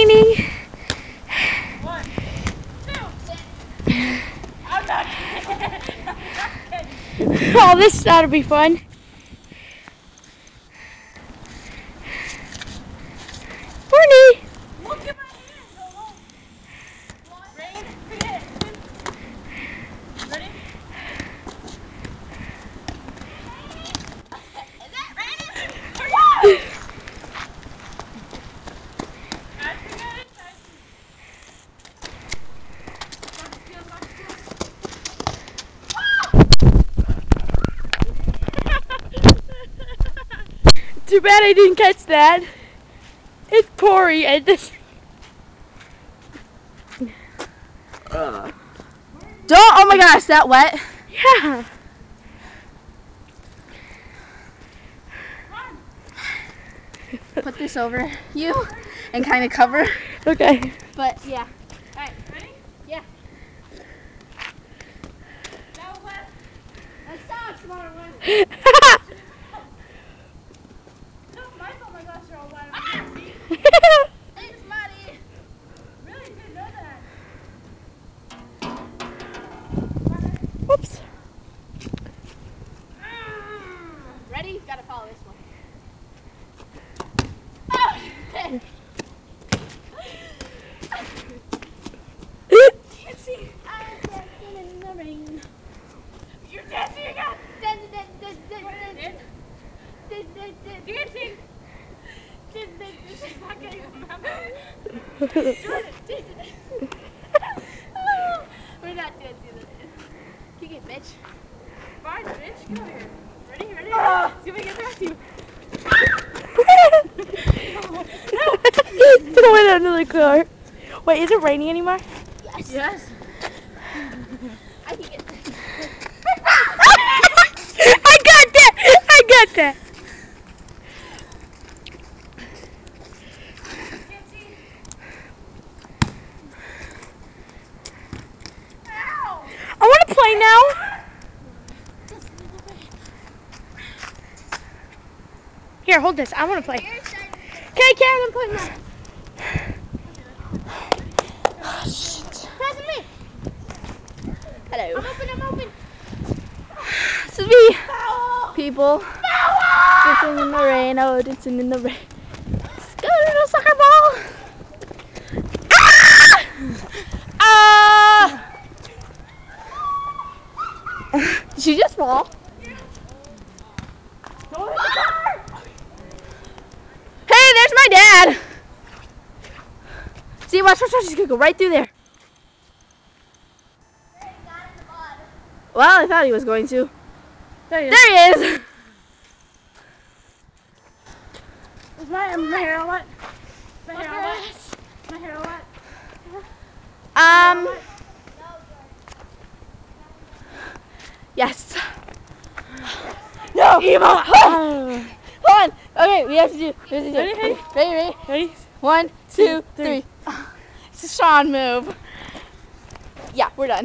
raining. 1, 2. I'm not kidding. Oh, this ought to be fun. Bernie! Look at my hands. Rain, forget it. Ready? Is that raining? Too bad I didn't catch that. It's Corey and this. Don't! Oh my gosh, that wet? Yeah. Put this over you and kind of cover. Okay. But yeah. Alright, ready? Yeah. That was wet. That sucks, Marlon. No, my fault. My glasses are all wet. It's muddy. Really didn't know that. Whoops. Ready? Gotta follow this one. Dancing. I'm dancing in the rain. You're dancing again. Dancing. This is not getting remember. We're not dancing. Kick it, bitch. Fine, bitch. Come over here. Ready? See if I can get past you. Throw it under the car. Wait, is it raining anymore? Yes. I can get this. I got that! I got that! I want to play now. Here, hold this. I want to play. Okay, Karen, I'm playing now. Oh, shit. Pass me. Hello. I'm open. This is me. People. Dancing in the rain. Oh, dancing in the rain. Let's go, little soccer ball. Ah! Did she just fall? Hey, there's my dad. See, watch. She's gonna go right through there. Well, I thought he was going to. There he is. Is my hair all wet? My hair all wet? My hair all wet? Yes. No. Evil. Hold on. Okay, we have to do. Ready? 1, 2, 3. It's a Sean move. Yeah, we're done.